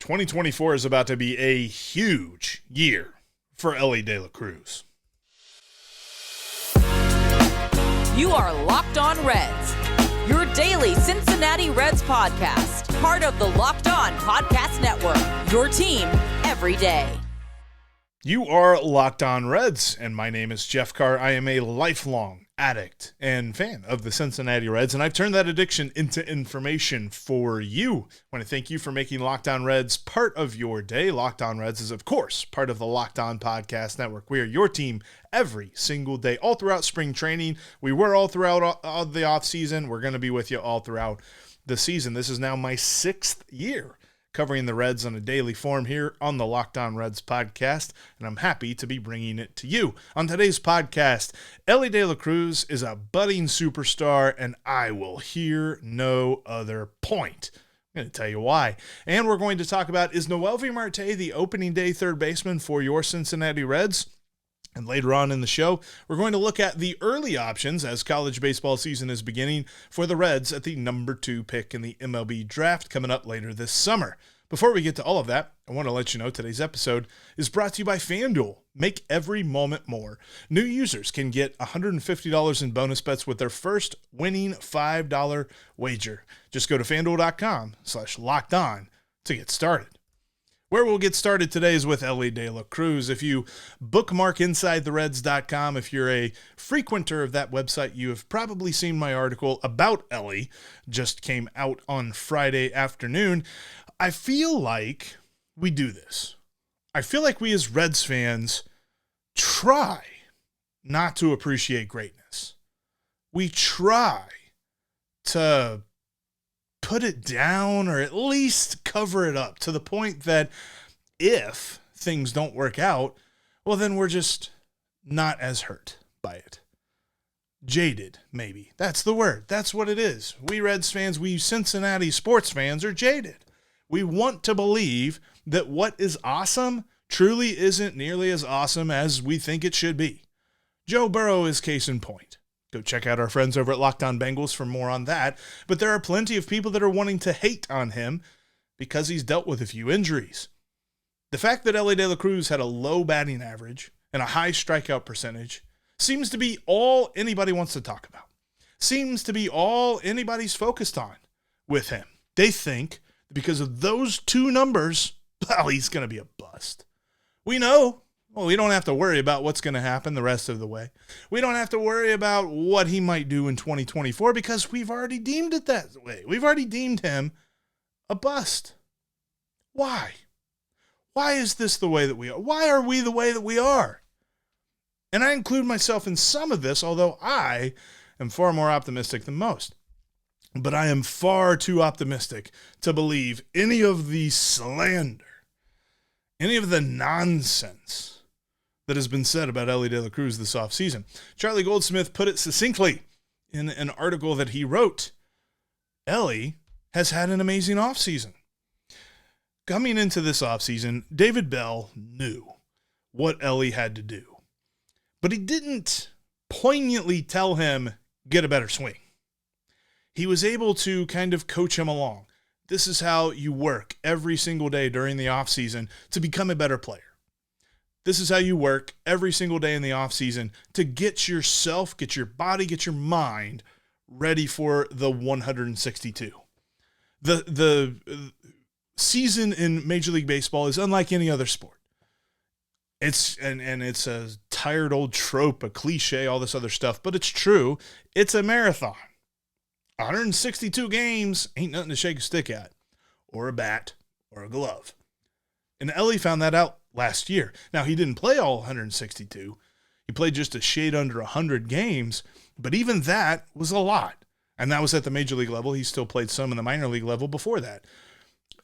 2024 is about to be a huge year for Elly De La Cruz. You are Locked On Reds, your daily Cincinnati Reds podcast, part of the Locked On Podcast Network, your team every day. You are Locked On Reds, and my name is Jeff Carr. I am a lifelong addict and fan of the Cincinnati Reds, and I've turned that addiction into information for you. I want to thank you for making Locked On Reds part of your day. Locked On Reds is, of course, part of the Locked On Podcast Network. We are your team every single day, all throughout spring training. We were all throughout the offseason. We're going to be with you all throughout the season. This is now my 6th year covering the Reds on a daily form here on the Locked On Reds podcast, and I'm happy to be bringing it to you. On today's podcast, Elly De La Cruz is a budding superstar, and I will hear no other point. I'm going to tell you why. And we're going to talk about, is Noelvi Marte the opening day third baseman for your Cincinnati Reds? And later on in the show, we're going to look at the early options as college baseball season is beginning for the Reds at the number 2 pick in the MLB Draft coming up later this summer. Before we get to all of that, I want to let you know today's episode is brought to you by FanDuel. Make every moment more. New users can get $150 in bonus bets with their first winning $5 wager. Just go to FanDuel.com/lockedon to get started. Where we'll get started today is with Elly De La Cruz. If you bookmark InsideTheReds.com, if you're a frequenter of that website, you have probably seen my article about Elly. Just came out on Friday afternoon. I feel like we do this. I feel like we as Reds fans try not to appreciate greatness. We try to put it down or at least cover it up to the point that if things don't work out, well, then we're just not as hurt by it. Jaded, maybe. That's the word. That's what it is. We Reds fans, we Cincinnati sports fans are jaded. We want to believe that what is awesome truly isn't nearly as awesome as we think it should be. Joe Burrow is case in point. Go check out our friends over at Locked On Bengals for more on that. But there are plenty of people that are wanting to hate on him because he's dealt with a few injuries. The fact that Elly De La Cruz had a low batting average and a high strikeout percentage seems to be all anybody wants to talk about. Seems to be all anybody's focused on with him. They think because of those two numbers, well, he's going to be a bust. We know. Well, we don't have to worry about what's going to happen the rest of the way. We don't have to worry about what he might do in 2024 because we've already deemed it that way. We've already deemed him a bust. Why? Why is this the way that we are? Why are we the way that we are? And I include myself in some of this, although I am far more optimistic than most. But I am far too optimistic to believe any of the slander, any of the nonsense that has been said about Elly De La Cruz this offseason. Charlie Goldsmith put it succinctly in an article that he wrote. Elly has had an amazing offseason. Coming into this offseason, David Bell knew what Elly had to do. But he didn't poignantly tell him, get a better swing. He was able to kind of coach him along. This is how you work every single day during the offseason to become a better player. This is how you work every single day in the offseason to get yourself, get your body, get your mind ready for the 162. The season in Major League Baseball is unlike any other sport. It's a tired old trope, a cliche, all this other stuff, but it's true. It's a marathon. 162 games ain't nothing to shake a stick at, or a bat, or a glove. And Elly found that out last year. Now, he didn't play all 162. He played just a shade under 100 games, but even that was a lot. And that was at the major league level. He still played some in the minor league level before that.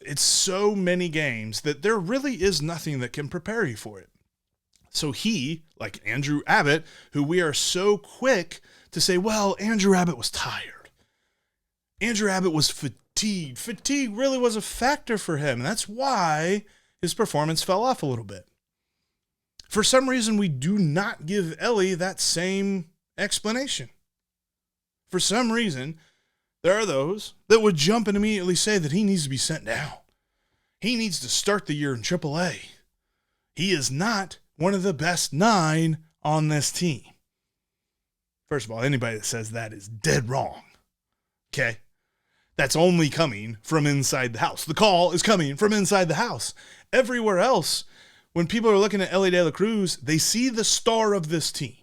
It's so many games that there really is nothing that can prepare you for it. So he, like Andrew Abbott, who we are so quick to say, well, Andrew Abbott was tired. Andrew Abbott was fatigued. Fatigue really was a factor for him. And that's why his performance fell off a little bit. For some reason, we do not give Elly that same explanation. For some reason, there are those that would jump and immediately say that he needs to be sent down. He needs to start the year in AAA. He is not one of the best 9 on this team. First of all, anybody that says that is dead wrong. Okay? That's only coming from inside the house. The call is coming from inside the house. Everywhere else, when people are looking at Elly De La Cruz, they see the star of this team.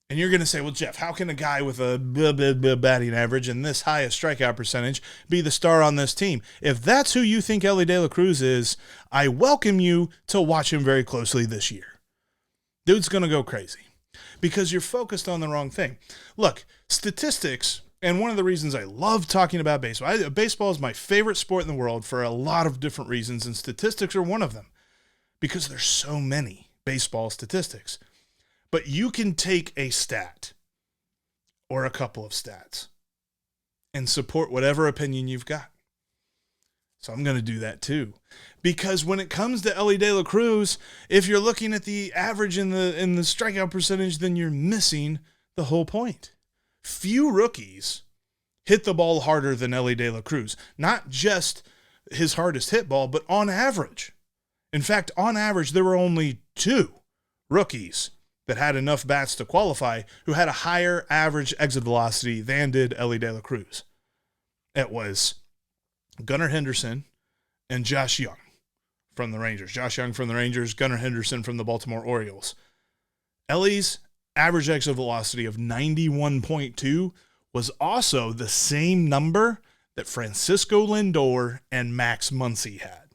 And you're going to say, well, Jeff, how can a guy with a batting average and this high a strikeout percentage be the star on this team? If that's who you think Elly De La Cruz is, I welcome you to watch him very closely this year. Dude's going to go crazy because you're focused on the wrong thing. Look, statistics, and one of the reasons I love talking about baseball, baseball is my favorite sport in the world for a lot of different reasons, and statistics are one of them because there's so many baseball statistics. But you can take a stat or a couple of stats and support whatever opinion you've got. So I'm going to do that too. Because when it comes to Elly De La Cruz, if you're looking at the average in the strikeout percentage, then you're missing the whole point. Few rookies hit the ball harder than Elly De La Cruz. Not just his hardest hit ball, but on average. In fact, on average, there were only 2 rookies that had enough bats to qualify who had a higher average exit velocity than did Elly De La Cruz. It was Gunnar Henderson and Josh Young from the Rangers. Josh Young from the Rangers, Gunnar Henderson from the Baltimore Orioles. Elly's average exit velocity of 91.2 was also the same number that Francisco Lindor and Max Muncy had.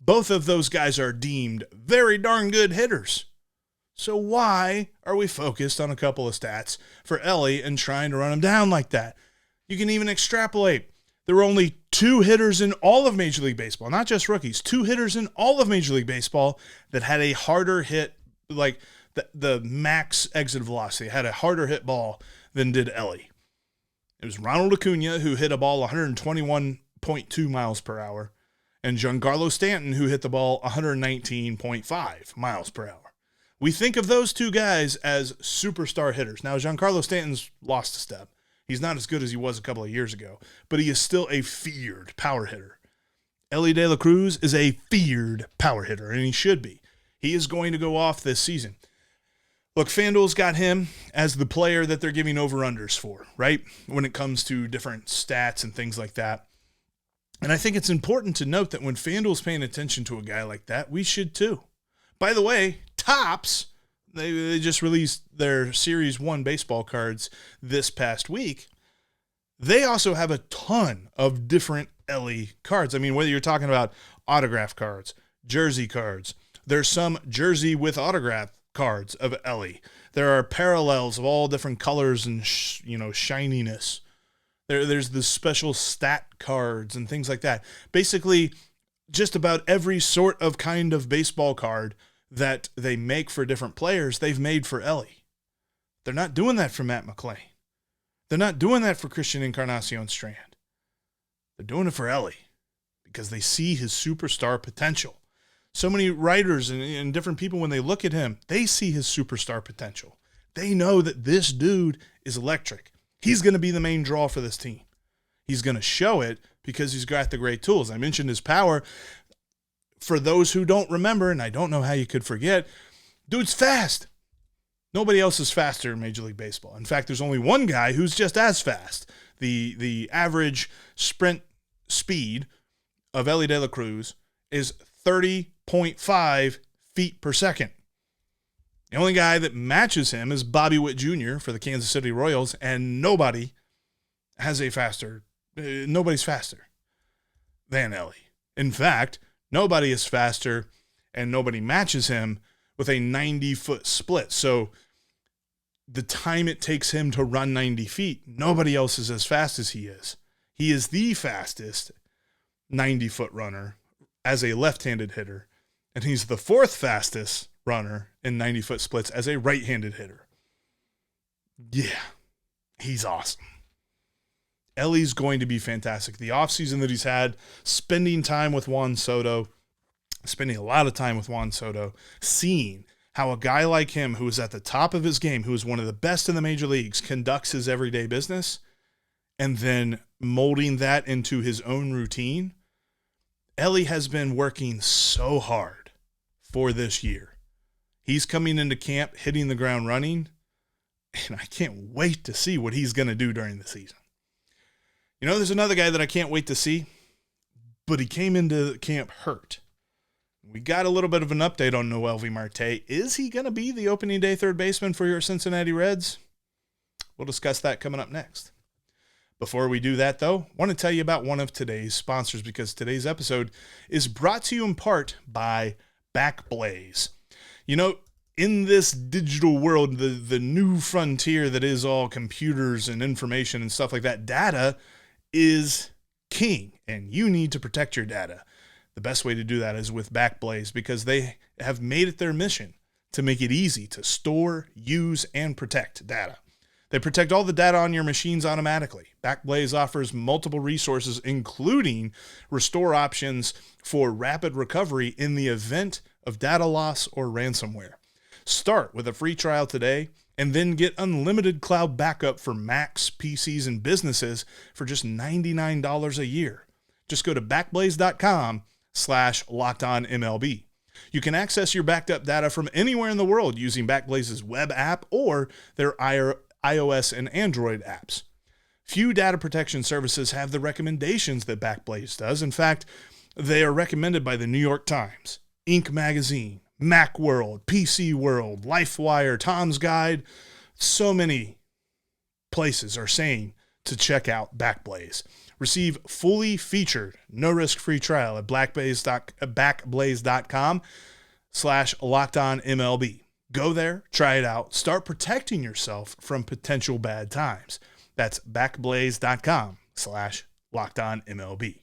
Both of those guys are deemed very darn good hitters. So why are we focused on a couple of stats for Elly and trying to run him down like that? You can even extrapolate. There were only 2 hitters in all of Major League Baseball, not just rookies, 2 hitters in all of Major League Baseball that had a harder hit, like the max exit velocity, had a harder hit ball than did Elly. It was Ronald Acuna, who hit a ball 121.2 miles per hour, and Giancarlo Stanton, who hit the ball 119.5 miles per hour. We think of those 2 guys as superstar hitters. Now, Giancarlo Stanton's lost a step. He's not as good as he was a couple of years ago, but he is still a feared power hitter. Elly De La Cruz is a feared power hitter, and he should be. He is going to go off this season. Look, FanDuel's got him as the player that they're giving over-unders for, right? When it comes to different stats and things like that. And I think it's important to note that when FanDuel's paying attention to a guy like that, we should too. By the way, Topps, they just released their Series 1 baseball cards this past week. They also have a ton of different Elly cards. I mean, whether you're talking about autograph cards, jersey cards, there's some jersey with autograph cards of Elly. There are parallels of all different colors and shininess. There's the special stat cards and things like that. Basically, just about every sort of kind of baseball card that they make for different players, they've made for Elly. They're not doing that for Matt McClain. They're not doing that for Christian Encarnacion Strand. They're doing it for Elly because they see his superstar potential. So many writers and different people, when they look at him, they see his superstar potential. They know that this dude is electric. He's going to be the main draw for this team. He's going to show it because he's got the great tools. I mentioned his power. For those who don't remember, and I don't know how you could forget, dude's fast. Nobody else is faster in Major League Baseball. In fact, there's only one guy who's just as fast. The average sprint speed of Elly De La Cruz is 30.5 feet per second. The only guy that matches him is Bobby Witt Jr. for the Kansas City Royals, and nobody's faster than Elly. In fact, nobody is faster and nobody matches him with a 90-foot split. So the time it takes him to run 90 feet, nobody else is as fast as he is. He is the fastest 90-foot runner as a left-handed hitter, and he's the 4th fastest runner in 90-foot splits as a right-handed hitter. Yeah, he's awesome. Elly's going to be fantastic. The offseason that he's had, spending a lot of time with Juan Soto, seeing how a guy like him who is at the top of his game, who is one of the best in the major leagues, conducts his everyday business, and then molding that into his own routine, Elly has been working so hard for this year. He's coming into camp, hitting the ground running, and I can't wait to see what he's going to do during the season. You know, there's another guy that I can't wait to see, but he came into camp hurt. We got a little bit of an update on Noelvi Marte. Is he going to be the opening day third baseman for your Cincinnati Reds? We'll discuss that coming up next. Before we do that, though, I want to tell you about one of today's sponsors because today's episode is brought to you in part by Backblaze. You know, in this digital world, the new frontier that is all computers and information and stuff like that, data is king, and you need to protect your data. The best way to do that is with Backblaze because they have made it their mission to make it easy to store, use, and protect data. They protect all the data on your machines automatically. Backblaze offers multiple resources, including restore options for rapid recovery in the event of data loss or ransomware. Start with a free trial today and then get unlimited cloud backup for Macs, PCs, and businesses for just $99 a year. Just go to backblaze.com/LockedOnMLB. You can access your backed up data from anywhere in the world using Backblaze's web app or their iOS and Android apps. Few data protection services have the recommendations that Backblaze does. In fact, they are recommended by the New York Times, Inc. Magazine, Macworld, PC World, LifeWire, Tom's Guide. So many places are saying to check out Backblaze. Receive fully featured, no-risk free trial at backblaze.com/LockedOnMLB. Go there, try it out, start protecting yourself from potential bad times. That's backblaze.com/LockedOnMLB.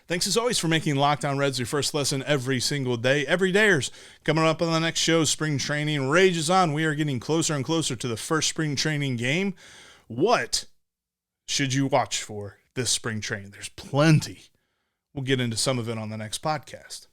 Thanks as always for making Locked On Reds your first listen every single day. Everydayers, coming up on the next show, spring training rages on. We are getting closer and closer to the first spring training game. What should you watch for this spring training? There's plenty. We'll get into some of it on the next podcast.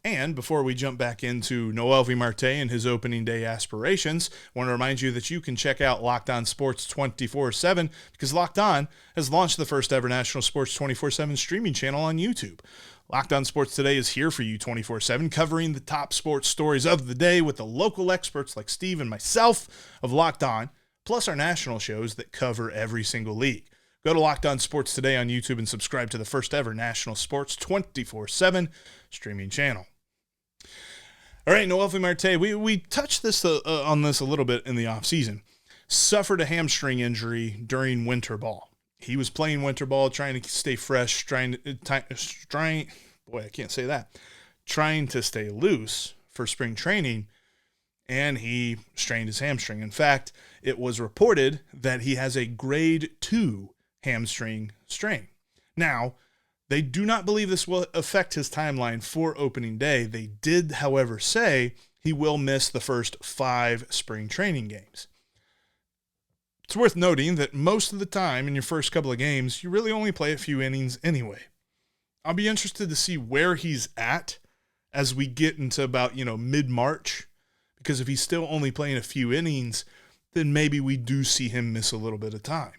And before we jump back into Noelvi Marte and his opening day aspirations, I want to remind you that you can check out Locked On Sports 24/7 because Locked On has launched the first ever national sports 24/7 streaming channel on YouTube. Locked On Sports Today is here for you 24/7, covering the top sports stories of the day with the local experts like Steve and myself of Locked On, plus our national shows that cover every single league. Go to Locked On Sports Today on YouTube and subscribe to the first ever national sports 24/7 streaming channel. All right, Noelvi Marte, we touched on this a little bit in the offseason. Suffered a hamstring injury during winter ball. He was playing winter ball, trying to stay fresh, trying to stay loose for spring training, and he strained his hamstring. In fact, it was reported that he has a grade 2 hamstring strain. Now, they do not believe this will affect his timeline for opening day. They did, however, say he will miss the first 5 spring training games. It's worth noting that most of the time in your first couple of games, you really only play a few innings anyway. I'll be interested to see where he's at as we get into about, mid-March, because if he's still only playing a few innings, then maybe we do see him miss a little bit of time.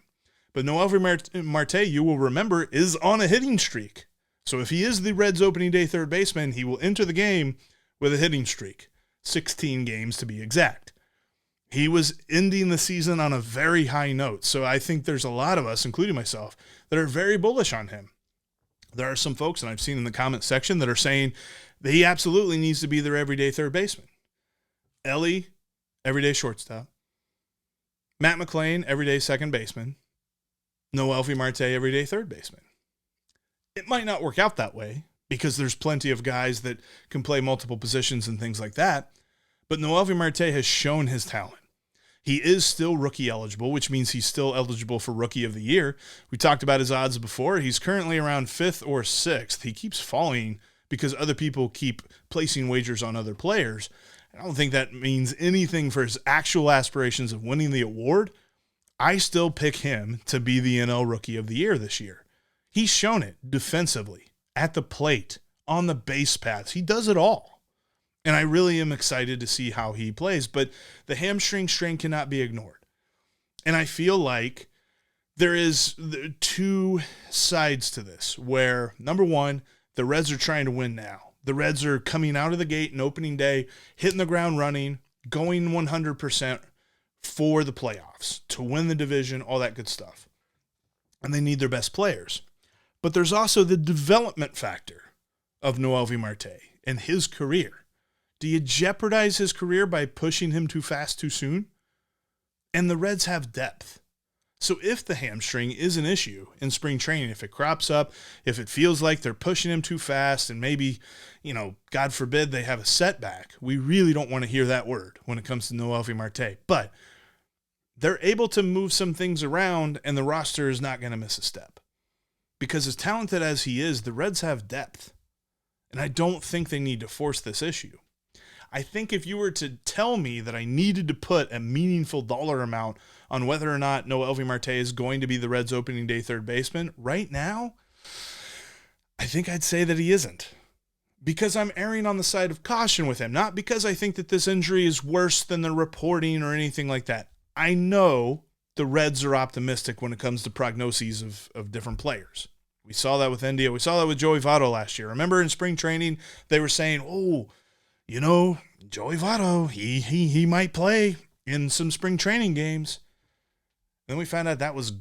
But Noelvi Marte, you will remember, is on a hitting streak. So if he is the Reds' opening day third baseman, he will enter the game with a hitting streak. 16 games to be exact. He was ending the season on a very high note. So I think there's a lot of us, including myself, that are very bullish on him. There are some folks, and I've seen in the comment section, that are saying that he absolutely needs to be their everyday third baseman. Elly, everyday shortstop. Matt McLain, everyday second baseman. Noelvi Marte, everyday third baseman. It might not work out that way because there's plenty of guys that can play multiple positions and things like that, but Noelvi Marte has shown his talent. He is still rookie eligible, which means he's still eligible for Rookie of the Year. We talked about his odds before. He's currently around 5th or 6th. He keeps falling because other people keep placing wagers on other players. I don't think that means anything for his actual aspirations of winning the award. I still pick him to be the NL Rookie of the Year this year. He's shown it defensively, at the plate, on the base paths. He does it all. And I really am excited to see how he plays. But the hamstring strain cannot be ignored. And I feel like there is two sides to this where, number one, the Reds are trying to win now. The Reds are coming out of the gate in opening day, hitting the ground running, going 100% for the playoffs, to win the division, all that good stuff. And they need their best players. But there's also the development factor of Noelvi Marte and his career. Do you jeopardize his career by pushing him too fast too soon? And the Reds have depth. So if the hamstring is an issue in spring training, if it crops up, if it feels like they're pushing him too fast and maybe, God forbid they have a setback, we really don't want to hear that word when it comes to Noelvi Marte. But they're able to move some things around and the roster is not going to miss a step. Because as talented as he is, the Reds have depth. And I don't think they need to force this issue. I think if you were to tell me that I needed to put a meaningful dollar amount on whether or not Noelvi Marte is going to be the Reds' opening day third baseman, right now, I think I'd say that he isn't. Because I'm erring on the side of caution with him. Not because I think that this injury is worse than the reporting or anything like that. I know the Reds are optimistic when it comes to prognoses of different players. We saw that with India. We saw that with Joey Votto last year. Remember in spring training, they were saying, Joey Votto, he might play in some spring training games. Then we found out that was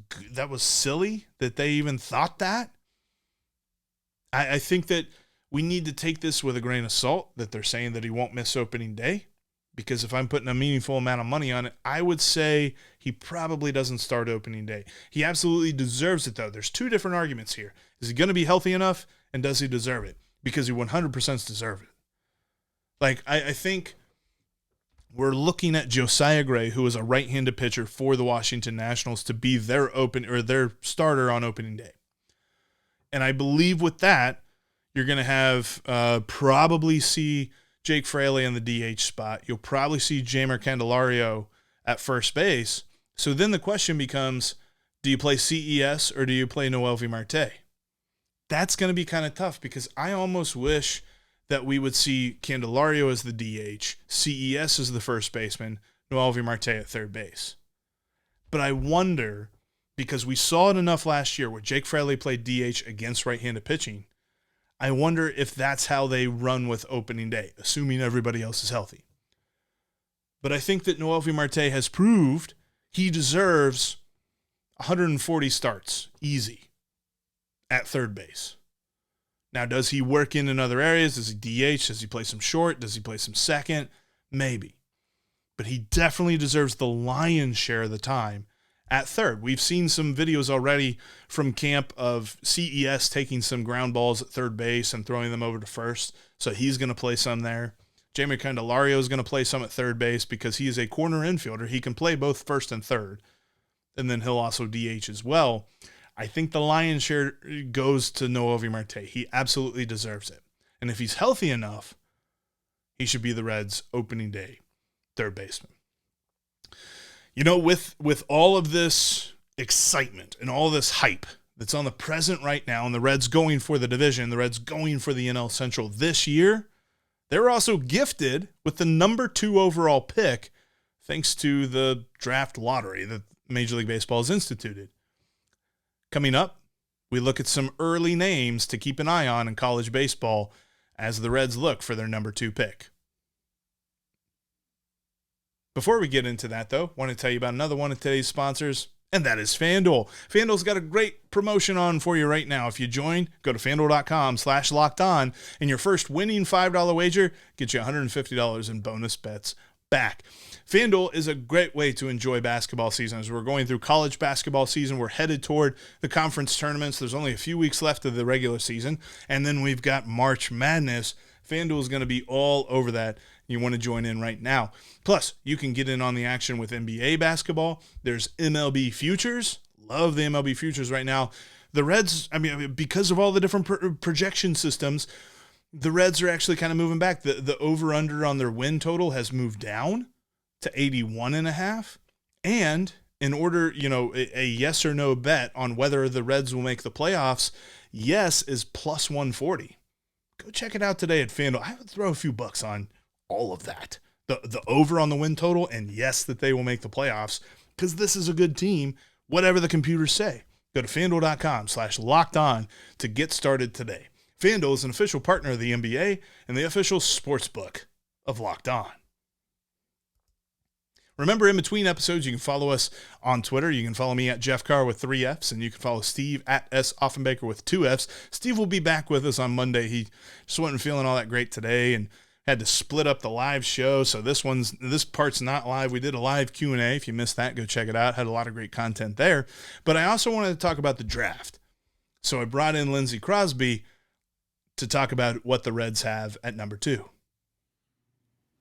silly that they even thought that. I think that we need to take this with a grain of salt that they're saying that he won't miss opening day. Because if I'm putting a meaningful amount of money on it, I would say he probably doesn't start opening day. He absolutely deserves it, though. There's two different arguments here. Is he going to be healthy enough, and does he deserve it? Because he 100% deserves it. Like, I think we're looking at Josiah Gray, who is a right-handed pitcher for the Washington Nationals, to be their starter on opening day. And I believe with that, you're going to have probably see Jake Fraley in the DH spot. You'll probably see Jeimer Candelario at first base. So then the question becomes, do you play CES or do you play Noelvi Marte? That's going to be kind of tough because I almost wish that we would see Candelario as the DH, CES as the first baseman, Noelvi Marte at third base. But I wonder, because we saw it enough last year where Jake Fraley played DH against right-handed pitching, I wonder if that's how they run with opening day, assuming everybody else is healthy. But I think that Noelvi Marte has proved he deserves 140 starts, easy, at third base. Now, does he work in other areas? Does he DH? Does he play some short? Does he play some second? Maybe. But he definitely deserves the lion's share of the time at third. We've seen some videos already from camp of CES taking some ground balls at third base and throwing them over to first. So he's going to play some there. Jeimer Candelario is going to play some at third base because he is a corner infielder. He can play both first and third. And then he'll also DH as well. I think the lion's share goes to Noelvi Marte. He absolutely deserves it. And if he's healthy enough, he should be the Reds' opening day third baseman. With all of this excitement and all this hype that's on the present right now, and the Reds going for the division, the Reds going for the NL Central this year, they were also gifted with the number 2 overall pick thanks to the draft lottery that Major League Baseball has instituted. Coming up, we look at some early names to keep an eye on in college baseball as the Reds look for their number 2 pick. Before we get into that, though, I want to tell you about another one of today's sponsors, and that is FanDuel. FanDuel's got a great promotion on for you right now. If you join, go to FanDuel.com/lockedon, and your first winning $5 wager gets you $150 in bonus bets back. FanDuel is a great way to enjoy basketball season. As we're going through college basketball season, we're headed toward the conference tournaments. There's only a few weeks left of the regular season, and then we've got March Madness. FanDuel is going to be all over that. You want to join in right now. Plus, you can get in on the action with NBA basketball. There's MLB futures. Love the MLB futures right now. The Reds, because of all the different projection systems, the Reds are actually kind of moving back. The over-under on their win total has moved down to 81.5. And in order, a yes or no bet on whether the Reds will make the playoffs, yes is plus 140. Go check it out today at FanDuel. I would throw a few bucks on all of that. The over on the win total, and yes, that they will make the playoffs, because this is a good team whatever the computers say. Go to FanDuel.com/lockedon to get started today. FanDuel is an official partner of the NBA and the official sports book of Locked On. Remember, in between episodes, you can follow us on Twitter. You can follow me at Jeff Carr with 3 Fs, and you can follow Steve at S. Offenbaker with 2 Fs. Steve will be back with us on Monday. He just wasn't feeling all that great today and had to split up the live show, so this part's not live. We did a live Q&A. If you missed that, go check it out. Had a lot of great content there. But I also wanted to talk about the draft. So I brought in Lindsey Crosby to talk about what the Reds have at number 2.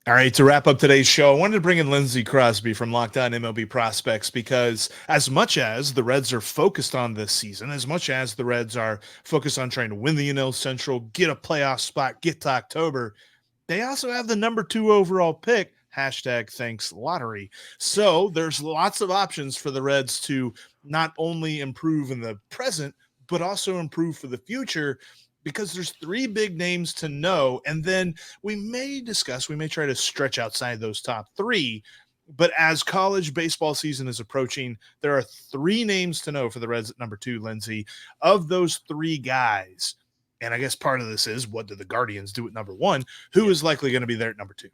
All right, to wrap up today's show, I wanted to bring in Lindsey Crosby from Locked On MLB Prospects because as much as the Reds are focused on this season, as much as the Reds are focused on trying to win the NL Central, get a playoff spot, get to October, they also have the number 2 overall pick, #thanks lottery. So there's lots of options for the Reds to not only improve in the present, but also improve for the future, because there's 3 big names to know. And then we may try to stretch outside those top 3. But as college baseball season is approaching, there are 3 names to know for the Reds at number 2, Lindsey. Of those 3 guys, and I guess part of this is, what do the Guardians do at number 1? Who is likely going to be there at number 2?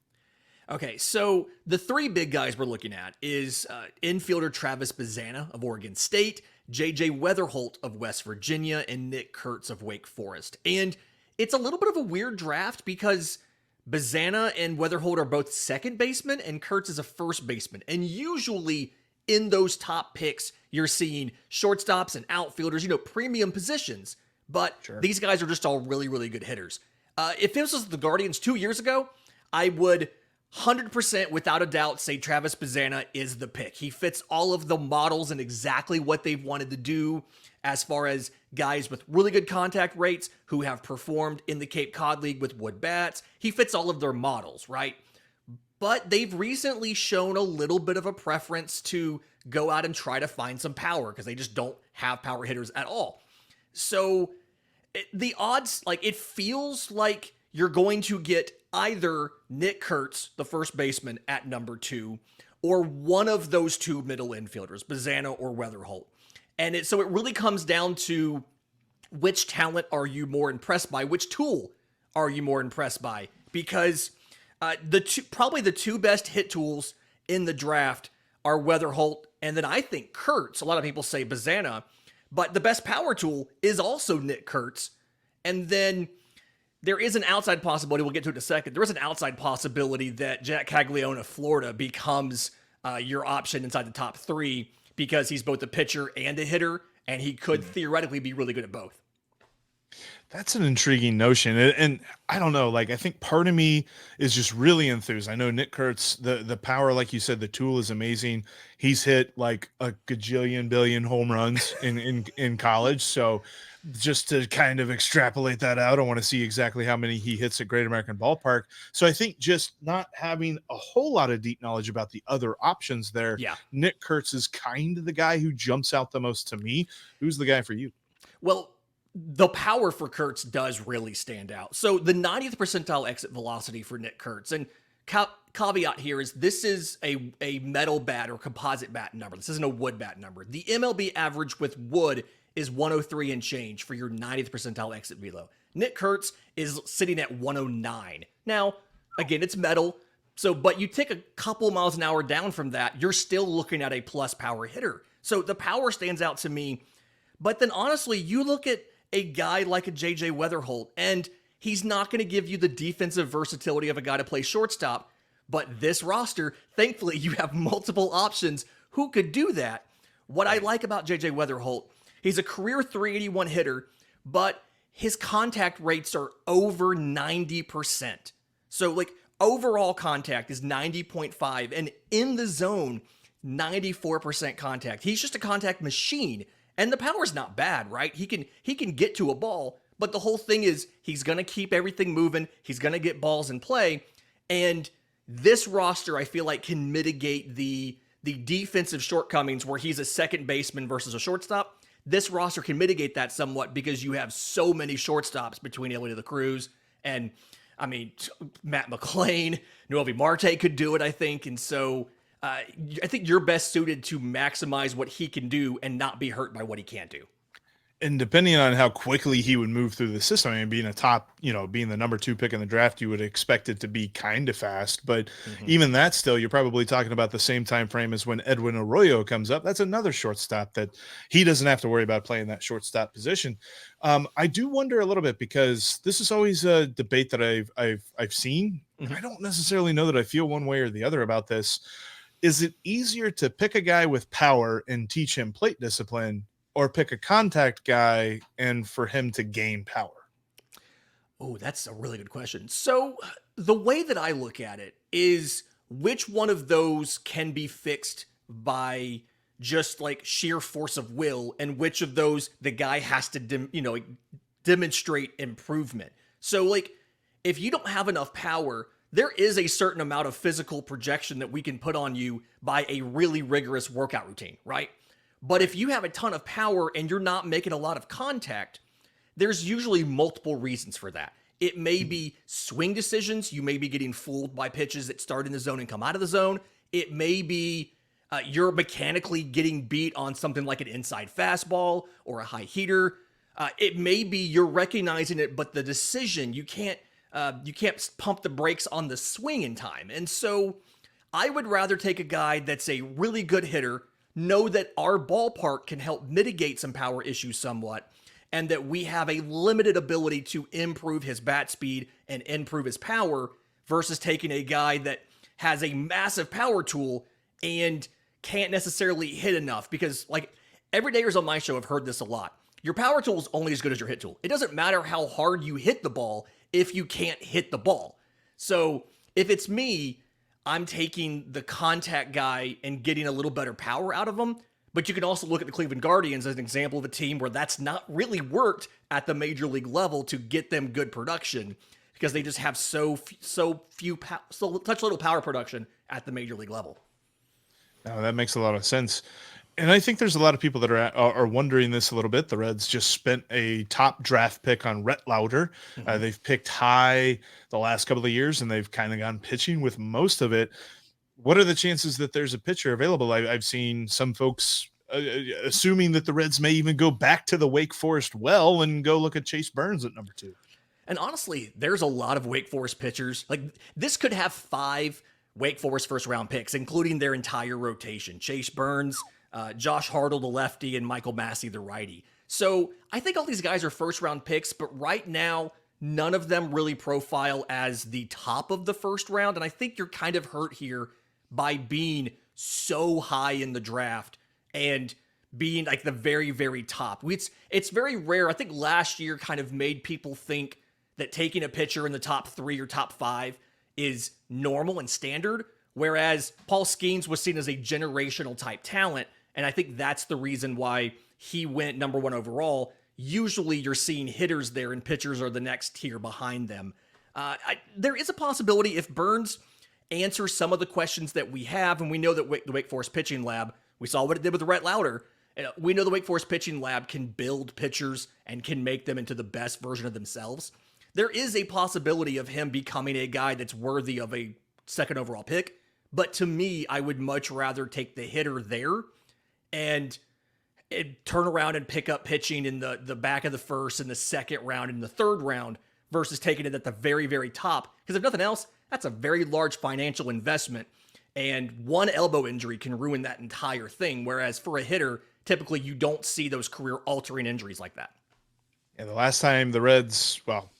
Okay, so the 3 big guys we're looking at is infielder Travis Bazzana of Oregon State, J.J. Weatherholt of West Virginia, and Nick Kurtz of Wake Forest. And it's a little bit of a weird draft because Bazzana and Weatherholt are both second basemen and Kurtz is a first baseman. And usually in those top picks, you're seeing shortstops and outfielders, premium positions. But These guys are just all really, really good hitters. If this was the Guardians 2 years ago, I would 100% without a doubt say Travis Bazzana is the pick. He fits all of the models and exactly what they've wanted to do as far as guys with really good contact rates who have performed in the Cape Cod League with wood bats. He fits all of their models, right? But they've recently shown a little bit of a preference to go out and try to find some power because they just don't have power hitters at all. So the odds, it feels like you're going to get either Nick Kurtz, the first baseman, at number 2, or one of those 2 middle infielders, Bazzana or Weatherholt. And so it really comes down to which talent are you more impressed by? Which tool are you more impressed by? Because probably the 2 best hit tools in the draft are Weatherholt, and then I think Kurtz. A lot of people say Bazzana, but the best power tool is also Nick Kurtz. And then there is an outside possibility, we'll get to it in a second, there is an outside possibility that Jack Caglione of Florida becomes your option inside the top 3 because he's both a pitcher and a hitter, and he could theoretically be really good at both. That's an intriguing notion. And I don't know, I think part of me is just really enthused. I know Nick Kurtz, the power, like you said, the tool is amazing. He's hit a gajillion billion home runs in college. So just to kind of extrapolate that out, I want to see exactly how many he hits at Great American Ballpark. So I think just not having a whole lot of deep knowledge about the other options there, Nick Kurtz is kind of the guy who jumps out the most to me. Who's the guy for you? Well, the power for Kurtz does really stand out. So the 90th percentile exit velocity for Nick Kurtz, and caveat here is this is a metal bat or composite bat number. This isn't a wood bat number. The MLB average with wood is 103 and change for your 90th percentile exit velo. Nick Kurtz is sitting at 109. Now, again, it's metal, but you take a couple miles an hour down from that, you're still looking at a plus power hitter. So the power stands out to me. But then honestly, you look at a guy like a J.J. Weatherholt, and he's not going to give you the defensive versatility of a guy to play shortstop. But this roster, thankfully, you have multiple options who could do that. What I like about J.J. Weatherholt, he's a career 381 hitter, but his contact rates are over 90%. So overall contact is 90.5, and in the zone, 94% contact. He's just a contact machine. And the power's not bad, right? He can get to a ball, but the whole thing is he's going to keep everything moving. He's going to get balls in play. And this roster, I feel like, can mitigate the defensive shortcomings where he's a second baseman versus a shortstop. This roster can mitigate that somewhat because you have so many shortstops between Elly De La Cruz and, Matt McClain. Noelvi Marte could do it, I think. And so I think you're best suited to maximize what he can do and not be hurt by what he can't do. And depending on how quickly he would move through the system, I mean, being a top, being the number 2 pick in the draft, you would expect it to be kind of fast. But even that, still, you're probably talking about the same time frame as when Edwin Arroyo comes up. That's another shortstop that he doesn't have to worry about playing that shortstop position. I do wonder a little bit, because this is always a debate that I've seen. I don't necessarily know that I feel one way or the other about this. Is it easier to pick a guy with power and teach him plate discipline, or pick a contact guy and for him to gain power? Oh, that's a really good question. So the way that I look at it is, which one of those can be fixed by just like sheer force of will, and which of those the guy has to, demonstrate improvement. So like, if you don't have enough power, there is a certain amount of physical projection that we can put on you by a really rigorous workout routine, right? But if you have a ton of power and you're not making a lot of contact, there's usually multiple reasons for that. It may be swing decisions. You may be getting fooled by pitches that start in the zone and come out of the zone. It may be you're mechanically getting beat on something like an inside fastball or a high heater. It may be you're recognizing it, but the decision, you can't pump the brakes on the swing in time. And so I would rather take a guy that's a really good hitter, know that our ballpark can help mitigate some power issues somewhat, and that we have a limited ability to improve his bat speed and improve his power, versus taking a guy that has a massive power tool and can't necessarily hit enough. Because like, everydayers on my show have heard this a lot. Your power tool is only as good as your hit tool. It doesn't matter how hard you hit the ball if you can't hit the ball. So if it's me, I'm taking the contact guy and getting a little better power out of him. But you can also look at the Cleveland Guardians as an example of a team where that's not really worked at the major league level to get them good production, because they just have such little power production at the major league level. Now, that makes a lot of sense. And I think there's a lot of people that are wondering this a little bit. The Reds just spent a top draft pick on Rhett Lauder. They've picked high the last couple of years, and they've kind of gone pitching with most of it. What are the chances that there's a pitcher available? I've seen some folks assuming that the Reds may even go back to the Wake Forest well and go look at Chase Burns at number 2. And honestly, there's a lot of Wake Forest pitchers. Like, this could have 5 Wake Forest first-round picks, including their entire rotation. Chase Burns, Josh Hartle, the lefty, and Michael Massey, the righty. So I think all these guys are first-round picks, but right now, none of them really profile as the top of the first round. And I think you're kind of hurt here by being so high in the draft and being like the very, very top. It's very rare. I think last year kind of made people think that taking a pitcher in the top 3 or top 5 is normal and standard, whereas Paul Skeens was seen as a generational type talent. And I think that's the reason why he went number 1 overall. Usually you're seeing hitters there and pitchers are the next tier behind them. There is a possibility if Burns answers some of the questions that we have, and we know that the Wake Forest pitching lab, we saw what it did with Rhett Lauder. We know the Wake Forest pitching lab can build pitchers and can make them into the best version of themselves. There is a possibility of him becoming a guy that's worthy of a 2nd overall pick. But to me, I would much rather take the hitter there and turn around and pick up pitching in the back of the 1st and the 2nd round and the 3rd round versus taking it at the very, very top. Because if nothing else, that's a very large financial investment. And one elbow injury can ruin that entire thing. Whereas for a hitter, typically you don't see those career-altering injuries like that. And the last time the Reds, well,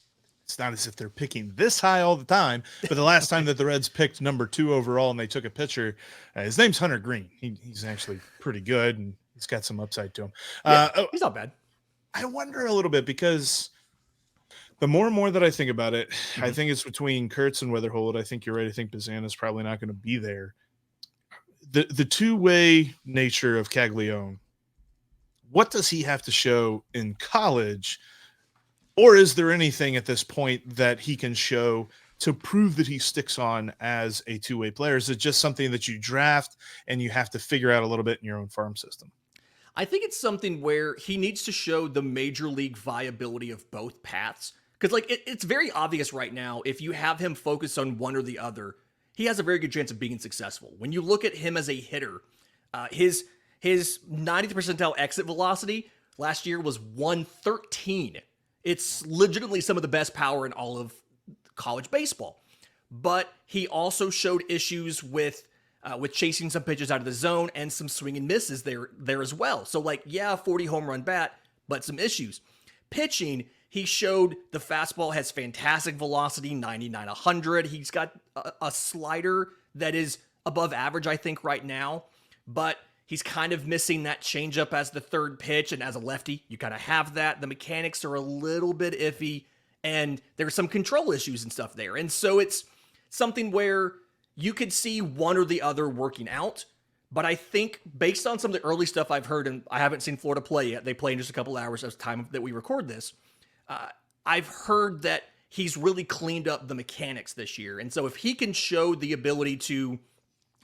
it's not as if they're picking this high all the time, but the last time that the Reds picked number 2 overall and they took a pitcher, his name's Hunter Green. He's actually pretty good, and he's got some upside to him. He's not bad. I wonder a little bit, because the more and more that I think about it, I think it's between Kurtz and Weatherhold. I think you're right. I think Bazana's probably not going to be there. The two-way nature of Caglione, what does he have to show in college? Or is there anything at this point that he can show to prove that he sticks on as a two-way player? Is it just something that you draft and you have to figure out a little bit in your own farm system? I think it's something where he needs to show the major league viability of both paths. Because like it's very obvious right now, if you have him focus on one or the other, he has a very good chance of being successful. When you look at him as a hitter, his 90th percentile exit velocity last year was 113. It's legitimately some of the best power in all of college baseball. But he also showed issues with chasing some pitches out of the zone and some swing and misses there as well. So 40 home run bat, but some issues. Pitching, he showed the fastball has fantastic velocity, 99, 100. He's got a slider that is above average, I think, right now. But he's kind of missing that changeup as the third pitch. And as a lefty, you kind of have that. The mechanics are a little bit iffy. And there's some control issues and stuff there. And so it's something where you could see one or the other working out. But I think based on some of the early stuff I've heard, and I haven't seen Florida play yet, they play in just a couple hours at the time that we record this. I've heard that he's really cleaned up the mechanics this year. And so if he can show the ability to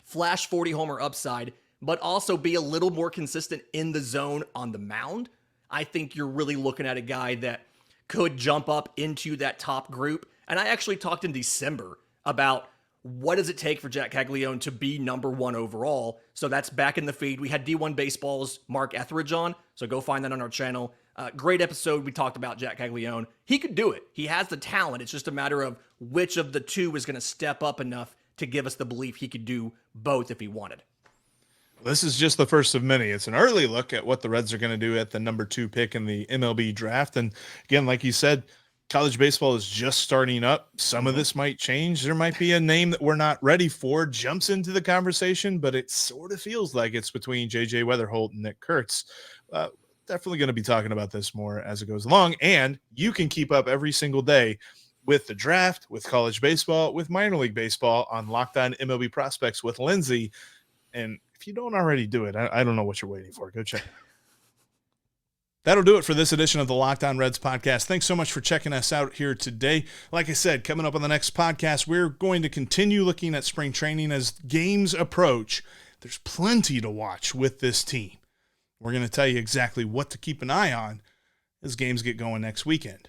flash 40 homer upside, but also be a little more consistent in the zone on the mound, I think you're really looking at a guy that could jump up into that top group. And I actually talked in December about what does it take for Jack Caglione to be number one overall. So that's back in the feed. We had D1 Baseball's Mark Etheridge on, so go find that on our channel. Great episode. We talked about Jack Caglione. He could do it. He has the talent. It's just a matter of which of the two is going to step up enough to give us the belief he could do both if he wanted. This is just the first of many. It's an early look at what the Reds are going to do at the number 2 pick in the MLB draft. And again, like you said, college baseball is just starting up. Some of this might change. There might be a name that we're not ready for, jumps into the conversation, but it sort of feels like it's between J.J. Weatherholt and Nick Kurtz. Definitely going to be talking about this more as it goes along. And you can keep up every single day with the draft, with college baseball, with minor league baseball on Locked On MLB Prospects with Lindsay. And if you don't already do it, I don't know what you're waiting for. Go check. That'll do it for this edition of the Locked On Reds podcast. Thanks so much for checking us out here today. Like I said, coming up on the next podcast, we're going to continue looking at spring training as games approach. There's plenty to watch with this team. We're going to tell you exactly what to keep an eye on as games get going next weekend.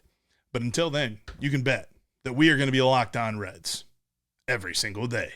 But until then, you can bet that we are going to be Locked On Reds every single day.